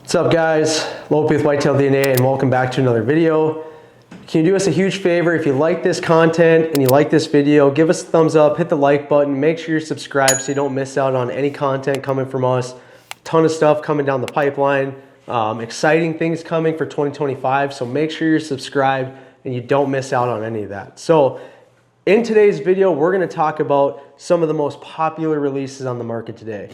What's up guys, Lopey with WhitetailDNA and welcome back to another video. Can you do us a huge favor? If you like this content and you like this video, give us a thumbs up, hit the like button, make sure you're subscribed so you don't miss out on any content coming from us. Ton of stuff coming down the pipeline, exciting things coming for 2025, so make sure you're subscribed and you don't miss out on any of that. So in today's video, we're gonna talk about some of the most popular releases on the market today.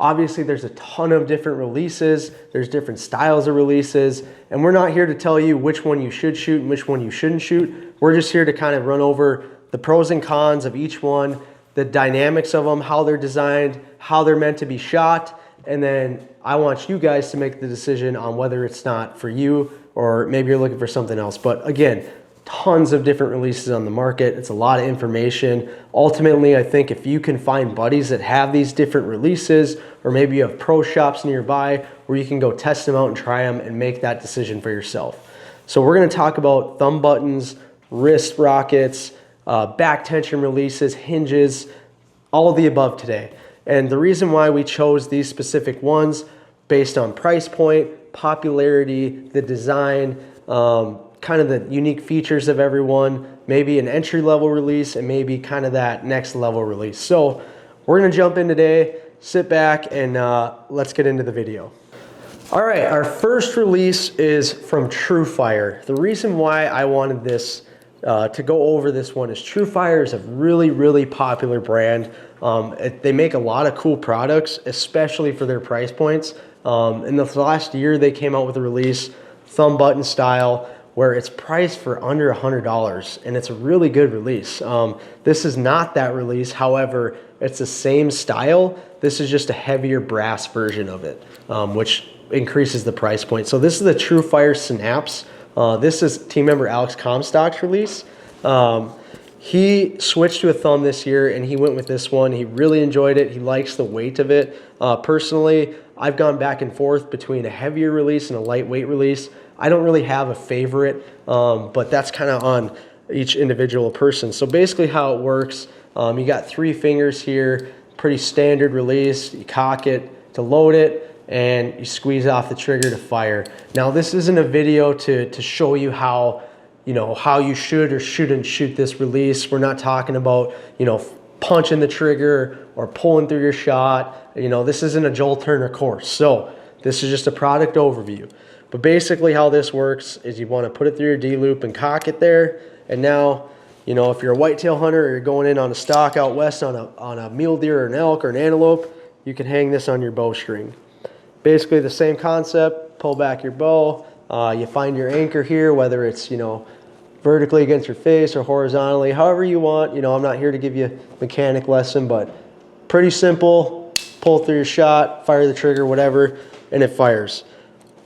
Obviously, there's a ton of different releases. There's different styles of releases. And we're not here to tell you which one you should shoot and which one you shouldn't shoot. We're just here to kind of run over the pros and cons of each one, the dynamics of them, how they're designed, how they're meant to be shot. And then I want you guys to make the decision on whether it's not for you or maybe you're looking for something else. But again, tons of different releases on the market. It's a lot of information. Ultimately, I think if you can find buddies that have these different releases, or maybe you have pro shops nearby where you can go test them out and try them and make that decision for yourself. So we're going to talk about thumb buttons, wrist rockets, back tension releases, hinges, all of the above today. And the reason why we chose these specific ones based on price point, popularity, the design, kind of the unique features of everyone, maybe an entry-level release, and maybe kind of that next level release. So we're gonna jump in today, sit back, and let's get into the video. All right, our first release is from TrueFire. The reason why I wanted this to go over this one is TrueFire is a really popular brand. They make a lot of cool products, especially for their price points. In the last year, they came out with a release, thumb button style, where it's priced for under $100, and it's a really good release. This is not that release, however, it's the same style. This is just a heavier brass version of it, which increases the price point. So this is the TrueFire Synapse. This is team member Alex Comstock's release. He switched to a thumb this year and he went with this one. He really enjoyed it. He likes the weight of it. Personally, I've gone back and forth between a heavier release and a lightweight release. I don't really have a favorite, but that's kind of on each individual person. So basically how it works, you got 3 fingers here, pretty standard release. You cock it to load it and you squeeze off the trigger to fire. Now this isn't a video to show you how, how you should or shouldn't shoot this release. We're not talking about, punching the trigger or pulling through your shot. This isn't a Joel Turner course. So this is just a product overview. But basically how this works is you want to put it through your D-loop and cock it there. And now, if you're a whitetail hunter or you're going in on a stalk out west on a mule deer or an elk or an antelope, you can hang this on your bowstring. Basically the same concept, pull back your bow. You find your anchor here, whether it's, vertically against your face or horizontally, however you want. I'm not here to give you a mechanic lesson, but pretty simple. Pull through your shot, fire the trigger, whatever, and it fires.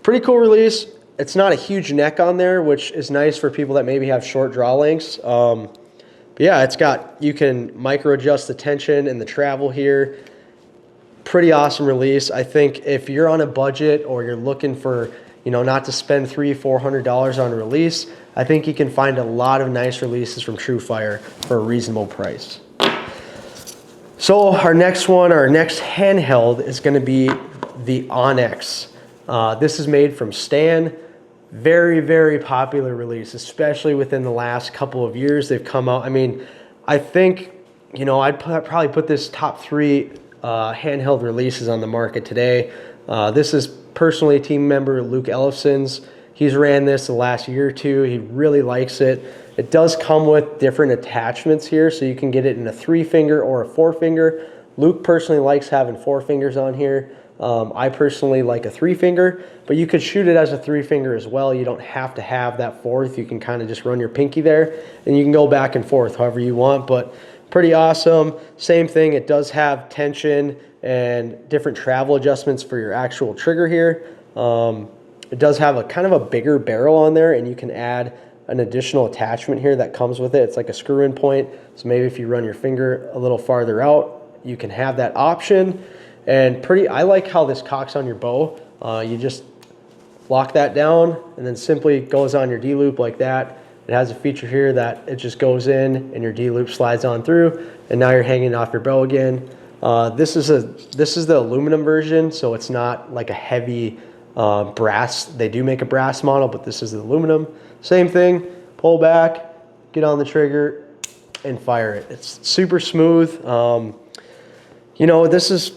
Pretty cool release. It's not a huge neck on there, which is nice for people that maybe have short draw lengths. But yeah, you can micro adjust the tension and the travel here. Pretty awesome release. I think if you're on a budget or you're looking for, not to spend $300–400 on a release, I think you can find a lot of nice releases from TrueFire for a reasonable price. So our next one, our next handheld is going to be the Onyx. This is made from Stan. Very popular release, especially within the last couple of years they've come out. I mean, I think, I'd probably put this top 3 handheld releases on the market today. This is personally team member Luke Ellefson's. He's ran this the last year or 2. He really likes it. It does come with different attachments here, so you can get it in a 3-finger or a 4-finger. Luke personally likes having 4 fingers on here. I personally like a 3-finger, but you could shoot it as a 3-finger as well. You don't have to have that 4th. You can kind of just run your pinky there, and you can go back and forth however you want, but pretty awesome. Same thing, it does have tension and different travel adjustments for your actual trigger here. It does have a kind of a bigger barrel on there, and you can add an additional attachment here that comes with it. It's like a screw-in point, so maybe if you run your finger a little farther out, you can have that option. And I like how this cocks on your bow. You just lock that down and then simply goes on your D-loop like that. It has a feature here that it just goes in and your D-loop slides on through, and now you're hanging off your bow again. This is the aluminum version, so it's not like a heavy brass. They do make a brass model, but this is the aluminum. Same thing, pull back, get on the trigger, and fire it. It's super smooth. You know, this is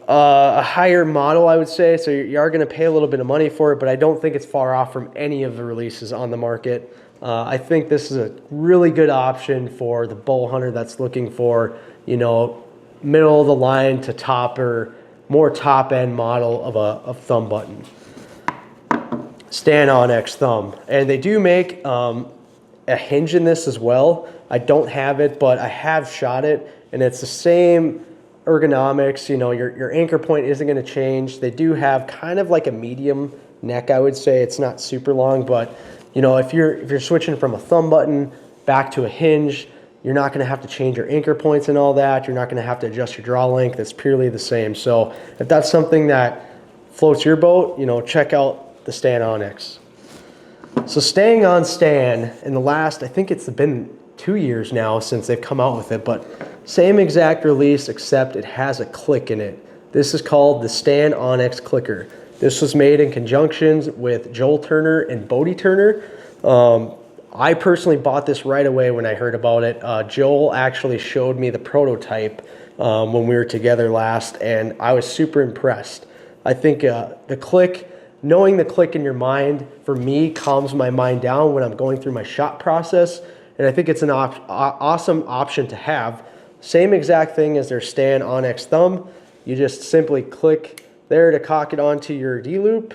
a higher model, I would say, so you are going to pay a little bit of money for it, but I don't think it's far off from any of the releases on the market. I think this is a really good option for the bow hunter that's looking for, you know, middle of the line to top or more top end model of a thumb button. Stand Onyx thumb. And they do make a hinge in this as well. I don't have it, but I have shot it, and it's the same ergonomics. You know, your anchor point isn't going to change. They do have kind of like a medium neck, I would say. It's not super long, but you know, if you're switching from a thumb button back to a hinge, you're not going to have to change your anchor points and all that. You're not going to have to adjust your draw length. It's purely the same. So if that's something that floats your boat, you know, check out the Stand Onyx. So staying on Stand, in the last, I think it's been 2 years now since they've come out with it, but same exact release, except it has a click in it. This is called the Stand Onyx Clicker. This was made in conjunction with Joel Turner and Bodie Turner. I personally bought this right away when I heard about it. Joel actually showed me the prototype when we were together last, and I was super impressed. I think the click, knowing the click in your mind, for me, calms my mind down when I'm going through my shot process, and I think it's an awesome option to have. Same exact thing as their Stand Onyx thumb. You just simply click there to cock it onto your D-loop.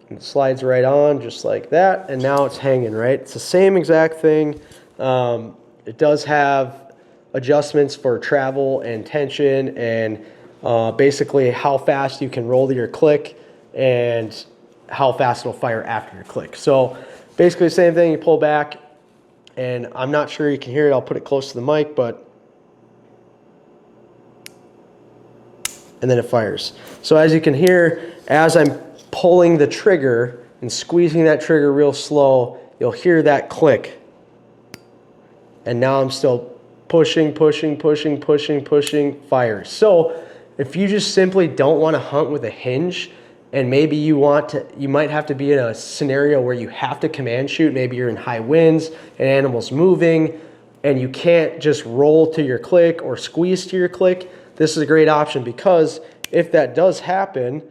It slides right on just like that, and now it's hanging, right? It's the same exact thing. It does have adjustments for travel and tension, and basically how fast you can roll to your click and how fast it'll fire after your click. So basically the same thing, you pull back, and I'm not sure you can hear it. I'll put it close to the mic, but and then it fires. So as you can hear, as I'm pulling the trigger and squeezing that trigger real slow, you'll hear that click. And now I'm still pushing, fire. So if you just simply don't want to hunt with a hinge, and maybe you might have to be in a scenario where you have to command shoot, maybe you're in high winds, an animal's moving, and you can't just roll to your click or squeeze to your click, this is a great option, because if that does happen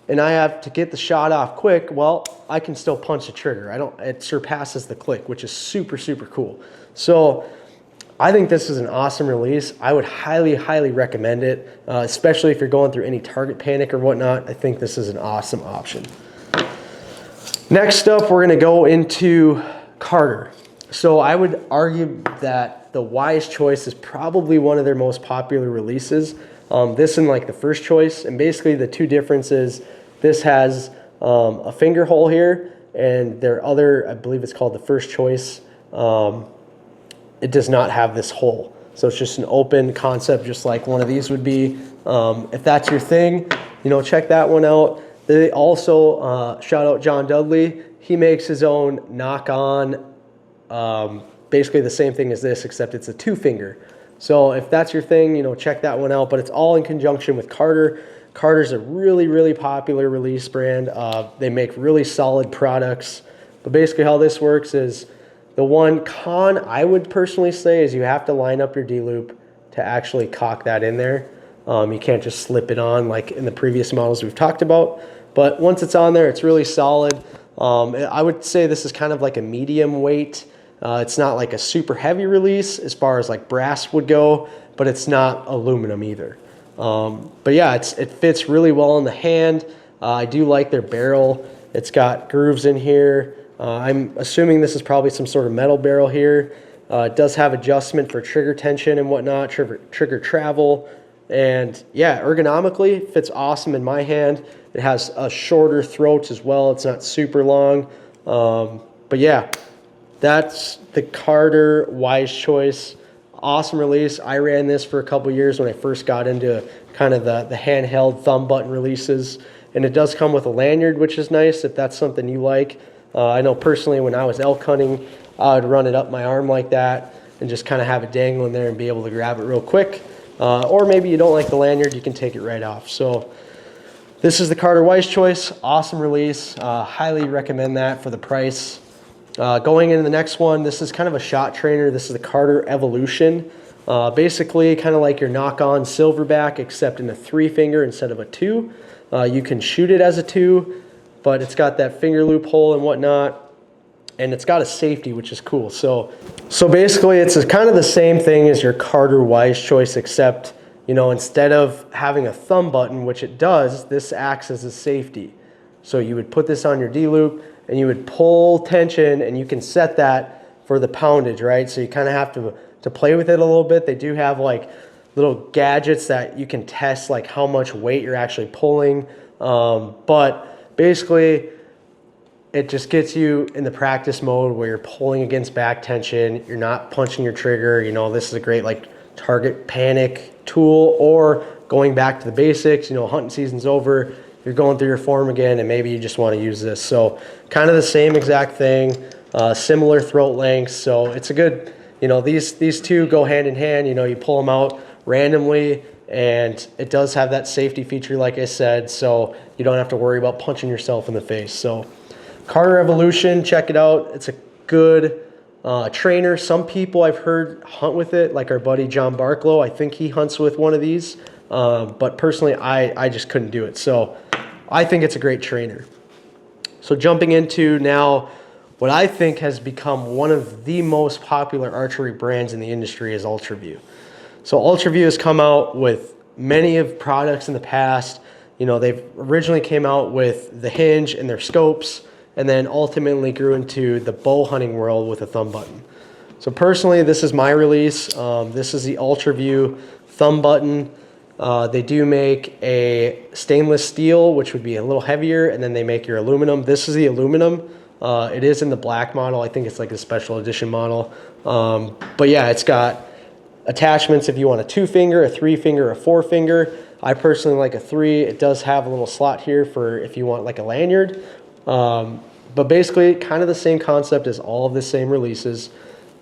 and I have to get the shot off quick, well, I can still punch the trigger. It surpasses the click, which is super, super cool. So I think this is an awesome release. I would highly, highly recommend it, especially if you're going through any target panic or whatnot. I think this is an awesome option. Next up, we're gonna go into Carter. So I would argue that the Wise Choice is probably one of their most popular releases. This and like the First Choice, and basically the two differences, this has a finger hole here, and their other, I believe it's called the First Choice, it does not have this hole. So it's just an open concept, just like one of these would be. If that's your thing, you know, check that one out. They also, shout out John Dudley, he makes his own knock-on, basically the same thing as this, except it's a 2-finger. So if that's your thing, you know, check that one out. But it's all in conjunction with Carter. Carter's a really, really popular release brand. They make really solid products. But basically how this works is, the one con I would personally say is you have to line up your D-loop to actually cock that in there. You can't just slip it on like in the previous models we've talked about. But once it's on there, it's really solid. I would say this is kind of like a medium weight. It's not like a super heavy release as far as like brass would go, but it's not aluminum either. But yeah, it fits really well in the hand. I do like their barrel. It's got grooves in here. I'm assuming this is probably some sort of metal barrel here. It does have adjustment for trigger tension and whatnot, trigger travel. And yeah, ergonomically, it fits awesome in my hand. It has a shorter throat as well. It's not super long. But yeah, that's the Carter Wise Choice. Awesome release. I ran this for a couple years when I first got into kind of the handheld thumb button releases. And it does come with a lanyard, which is nice if that's something you like. I know personally when I was elk hunting, I would run it up my arm like that and just kind of have it dangling there and be able to grab it real quick. or maybe you don't like the lanyard, you can take it right off. So this is the Carter Weiss choice. Awesome release. Highly recommend that for the price. Going into the next one, this is kind of a shot trainer. This is the Carter Evolution. Basically kind of like your knock-on silverback, except in a 3-finger instead of a 2. You can shoot it as a 2, but it's got that finger loophole and whatnot. And it's got a safety, which is cool. So basically it's kind of the same thing as your Carter Weiss choice, except, you know, instead of having a thumb button, which it does, this acts as a safety. So you would put this on your D-loop and you would pull tension, and you can set that for the poundage, right? So you kind of have to play with it a little bit. They do have like little gadgets that you can test like how much weight you're actually pulling. But basically it just gets you in the practice mode where you're pulling against back tension. You're not punching your trigger. You know, this is a great like target panic tool, or going back to the basics, you know, hunting season's over, you're going through your form again, and maybe you just want to use this. So kind of the same exact thing, similar throat lengths. So it's a good, you know, these two go hand in hand. You know, you pull them out randomly, and it does have that safety feature, like I said, so you don't have to worry about punching yourself in the face. So Carter Evolution, check it out. It's a good trainer. Some people I've heard hunt with it, like our buddy John Barklow. I think he hunts with one of these, but personally I just couldn't do it. So I think it's a great trainer. So jumping into now what I think has become one of the most popular archery brands in the industry is Ultraview. So Ultraview has come out with many of products in the past. You know, they've originally came out with the Hinge and their scopes, and then ultimately grew into the bow hunting world with a thumb button. So personally, this is my release. This is the Ultraview thumb button. They do make a stainless steel, which would be a little heavier, and then they make your aluminum. This is the aluminum. It is in the black model. I think it's like a special edition model. But yeah, it's got attachments if you want a 2-finger, a 3-finger, a 4-finger. I personally like a 3. It does have a little slot here for if you want like a lanyard. But basically kind of the same concept as all of the same releases.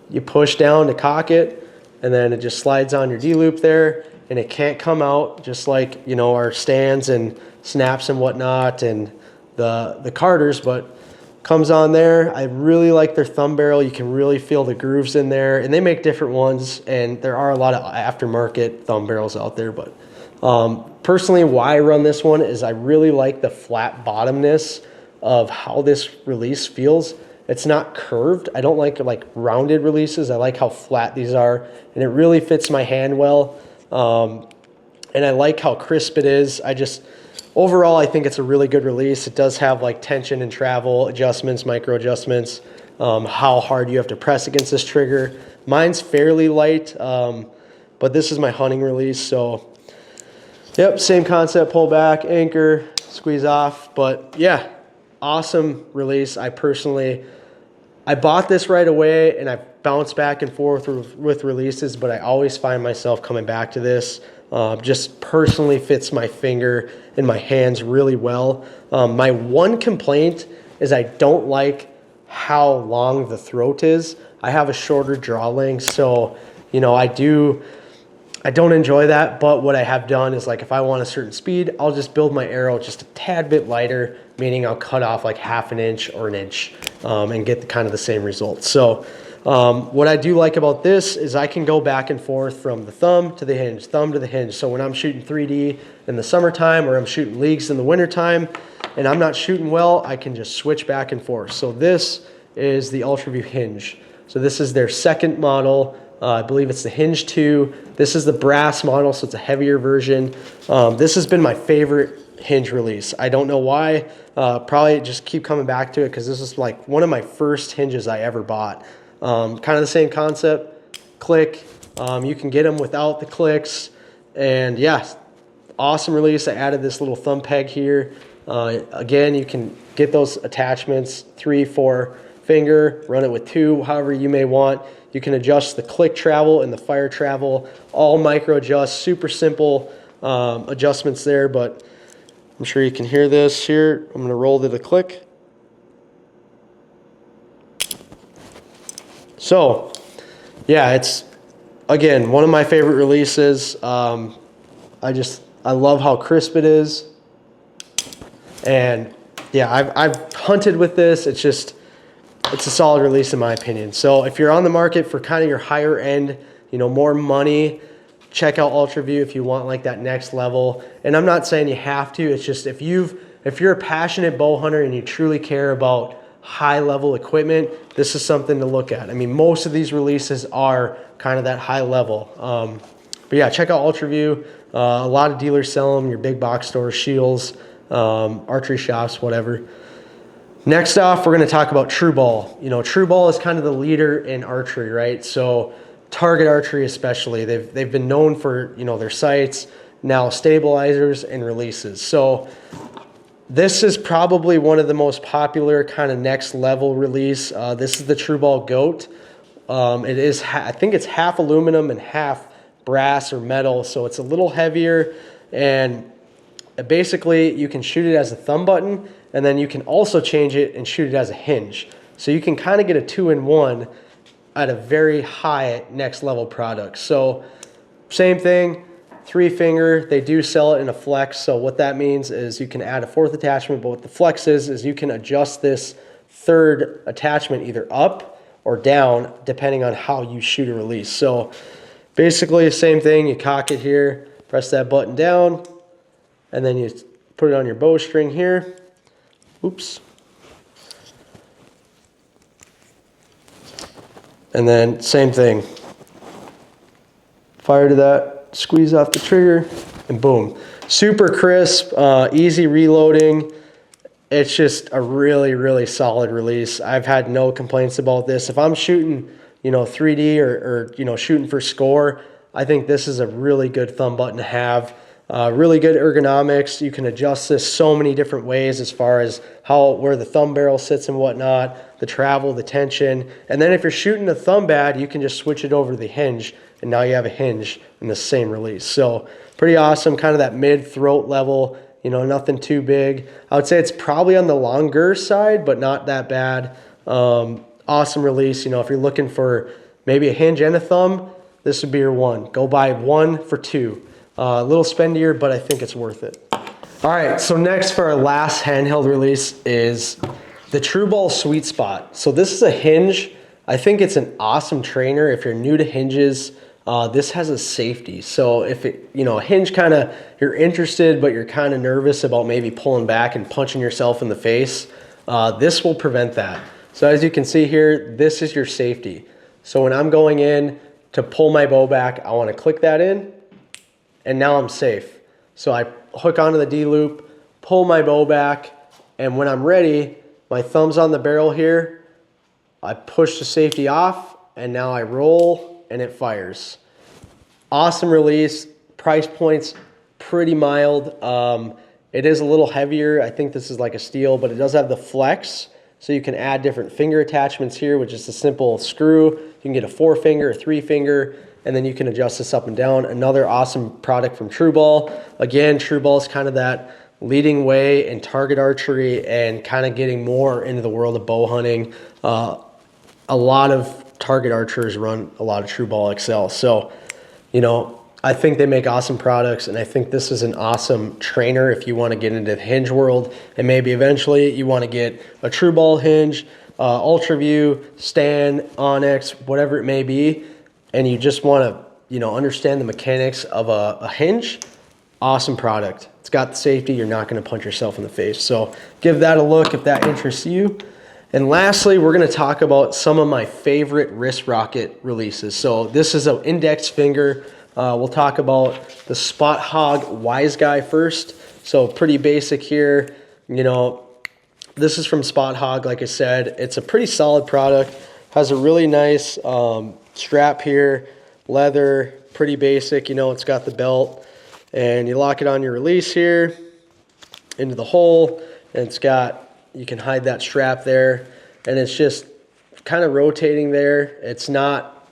You push down to cock it, and then it just slides on your D-loop there, and it can't come out, just like, you know, our stands and snaps and whatnot and the Carters, but comes on there. I really like their thumb barrel. You can really feel the grooves in there, and they make different ones, and there are a lot of aftermarket thumb barrels out there. But personally, why I run this one is I really like the flat bottomness of how this release feels. It's not curved. I don't like rounded releases. I like how flat these are, and it really fits my hand well. And I like how crisp it is. Overall, I think it's a really good release. It does have like tension and travel adjustments, micro adjustments, how hard you have to press against this trigger. Mine's fairly light, but this is my hunting release. So yep, same concept, pull back, anchor, squeeze off. But yeah, awesome release. I bought this right away, and I bounced back and forth with releases, but I always find myself coming back to this. Just personally fits my finger and my hands really well. My one complaint is I don't like how long the throat is. I have a shorter draw length, so you know, I don't enjoy that. But what I have done is, like, if I want a certain speed, I'll just build my arrow just a tad bit lighter, meaning I'll cut off like 1/2 inch or 1 inch and get kind of the same result. So what I do like about this is I can go back and forth from the thumb to the hinge, thumb to the hinge. So when I'm shooting 3D in the summertime, or I'm shooting leagues in the wintertime and I'm not shooting well, I can just switch back and forth. So this is the Ultraview Hinge. So this is their second model. I believe it's the Hinge 2. This is the brass model, so it's a heavier version. This has been my favorite Hinge release. I don't know why. Probably just keep coming back to it because this is like one of my first hinges I ever bought. Kind of the same concept, click. You can get them without the clicks. And yeah, awesome release. I added this little thumb peg here. Again, you can get those attachments, 3, 4 finger, run it with 2, however you may want. You can adjust the click travel and the fire travel, all micro adjust, super simple adjustments there, but I'm sure you can hear this here. I'm gonna roll to the click. So yeah, it's again, one of my favorite releases. I love how crisp it is. And yeah, I've hunted with this. It's a solid release in my opinion. So if you're on the market for kind of your higher end, you know, more money, check out Ultraview if you want like that next level. And I'm not saying you have to. It's just if you're a passionate bow hunter and you truly care about high level equipment, this is something to look at. I mean, most of these releases are kind of that high level. But yeah, check out Ultraview. A lot of dealers sell them, your big box stores, Shields, archery shops, whatever. Next off, we're going to talk about TrueBall. You know, TrueBall is kind of the leader in archery, right? So target archery especially, they've been known for, you know, their sights, now stabilizers and releases. So this is probably one of the most popular kind of next level release. This is the TrueBall Goat. It is, I think it's half aluminum and half brass or metal, so it's a little heavier, and basically you can shoot it as a thumb button, and then you can also change it and shoot it as a hinge. So you can kind of get a 2-in-1 at a very high next level product. So same thing, 3-finger, they do sell it in a flex. So what that means is you can add a 4th attachment, but what the flex is you can adjust this 3rd attachment either up or down depending on how you shoot a release. So basically the same thing, you cock it here, press that button down, and then you put it on your bowstring here. Oops. And then same thing. Fire to that, squeeze off the trigger, and boom. Super crisp, easy reloading. It's just a really, really solid release. I've had no complaints about this. If I'm shooting, you know, 3D or you know, shooting for score, I think this is a really good thumb button to have. Really good ergonomics. You can adjust this so many different ways as far as where the thumb barrel sits and whatnot, the travel, the tension. And then if you're shooting a thumb bad, you can just switch it over to the hinge, and now you have a hinge in the same release. So pretty awesome, kind of that mid throat level, you know, nothing too big. I would say it's probably on the longer side, but not that bad. Awesome release. You know, if you're looking for maybe a hinge and a thumb, this would be your one. Go buy one for two. A little spendier, but I think it's worth it. All right, so next for our last handheld release is the TrueBall Sweet Spot. So this is a hinge. I think it's an awesome trainer if you're new to hinges. This has a safety. So if it, you know, a hinge kind of, you're interested, but you're kind of nervous about maybe pulling back and punching yourself in the face, this will prevent that. So as you can see here, this is your safety. So when I'm going in to pull my bow back, I want to click that in, and now I'm safe. So I hook onto the D-loop, pull my bow back, and when I'm ready, my thumb's on the barrel here, I push the safety off, and now I roll, and it fires. Awesome release. Price point's pretty mild. It is a little heavier. I think this is like a steel, but it does have the flex, so you can add different finger attachments here, which is a simple screw. You can get a 4-finger, a 3-finger, and then you can adjust this up and down. Another awesome product from TrueBall. Again, TrueBall is kind of that leading way in target archery and kind of getting more into the world of bow hunting. A lot of target archers run a lot of TrueBall XL. So, you know, I think they make awesome products, and I think this is an awesome trainer if you want to get into the hinge world, and maybe eventually you want to get a TrueBall hinge, Ultraview, Stan, Onyx, whatever it may be, and you just want to, you know, understand the mechanics of a hinge. Awesome product. It's got the safety. You're not going to punch yourself in the face. So give that a look if that interests you. And lastly, we're going to talk about some of my favorite wrist rocket releases. So this is an index finger. We'll talk about the Spot Hogg Wise Guy first. So pretty basic here. You know, this is from Spot Hogg. Like I said, it's a pretty solid product. Has a really nice strap here, leather, pretty basic. You know, it's got the belt, and you lock it on your release here into the hole, and it's got, you can hide that strap there, and it's just kind of rotating there. It's not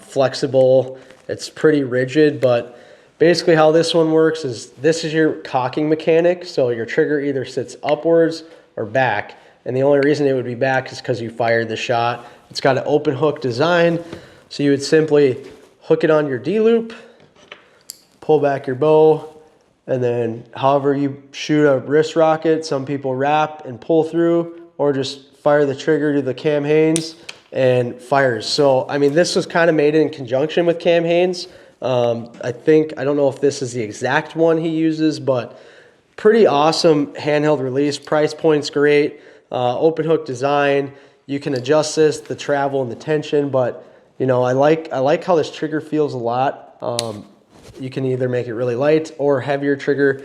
flexible. It's pretty rigid, but basically how this one works is this is your cocking mechanic. So your trigger either sits upwards or back, and the only reason it would be back is because you fired the shot. It's got an open hook design, so you would simply hook it on your D-loop, pull back your bow, and then however you shoot a wrist rocket, some people wrap and pull through, or just fire the trigger to the Cam Hanes and fires. So, I mean, this was kind of made in conjunction with Cam Hanes. I don't know if this is the exact one he uses, but pretty awesome handheld release. Price point's great. Open hook design. You can adjust this, the travel and the tension, but you know, I like how this trigger feels a lot. You can either make it really light or heavier trigger.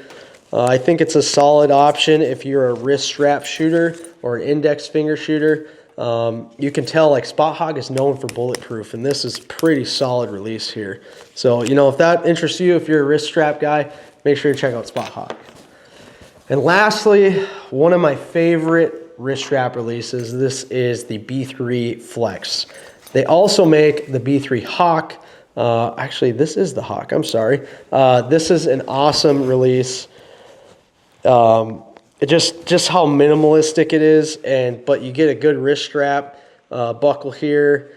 I think it's a solid option if you're a wrist strap shooter or an index finger shooter. You can tell like Spot Hogg is known for bulletproof, and this is pretty solid release here. So, you know, if that interests you, if you're a wrist strap guy, make sure you check out Spot Hogg. And lastly, one of my favorite wrist strap releases, this is the B3 Flex. They also make the B3 Hawk. Actually, this is the Hawk, I'm sorry. This is an awesome release. Just how minimalistic it is, but you get a good wrist strap, buckle here,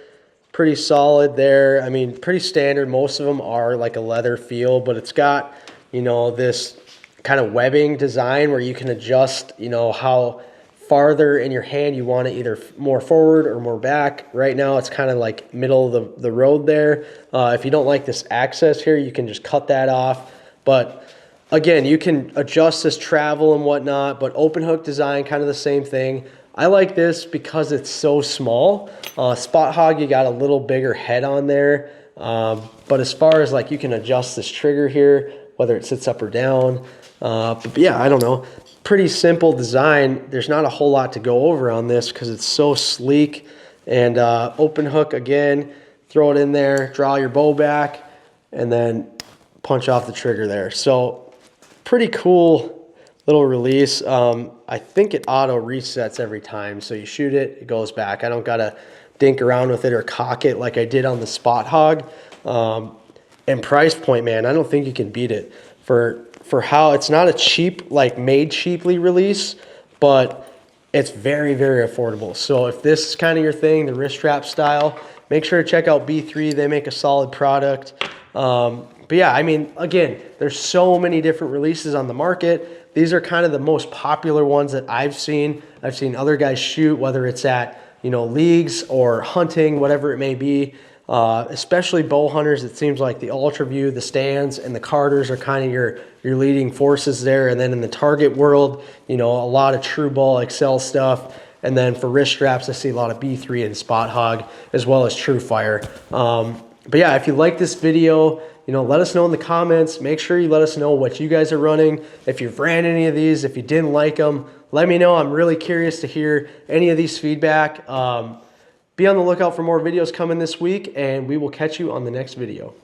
pretty solid there. I mean, pretty standard. Most of them are like a leather feel, but it's got, you know, this kind of webbing design where you can adjust, you know, how farther in your hand you want it, either more forward or more back. Right now it's kind of like middle of the road there. If you don't like this access here, you can just cut that off. But again, you can adjust this travel and whatnot, but open hook design, kind of the same thing. I like this because it's so small. Spot Hogg, you got a little bigger head on there. But as far as like, you can adjust this trigger here, whether it sits up or down. But yeah, I don't know. Pretty simple design. There's not a whole lot to go over on this because it's so sleek. And open hook again, throw it in there, draw your bow back, and then punch off the trigger there. So pretty cool little release. I think it auto resets every time. So you shoot it, it goes back. I don't gotta dink around with it or cock it like I did on the Spot Hogg. And price point, man, I don't think you can beat it for how it's not a cheap, like made cheaply release, but it's very, very affordable. So if this is kind of your thing, the wrist strap style, make sure to check out B3. They make a solid product. But yeah, I mean, again, there's so many different releases on the market. These are kind of the most popular ones that I've seen. I've seen other guys shoot, whether it's at, you know, leagues or hunting, whatever it may be. Especially bow hunters, it seems like the Ultraview, the Stands, and the Carters are kind of your leading forces there. And then in the target world, you know, a lot of True Ball, Excel stuff. And then for wrist straps, I see a lot of B3 and Spot Hogg, as well as TrueFire. But yeah, if you like this video, you know, let us know in the comments. Make sure you let us know what you guys are running. If you've ran any of these, if you didn't like them, let me know. I'm really curious to hear any of these feedback. Be on the lookout for more videos coming this week, and we will catch you on the next video.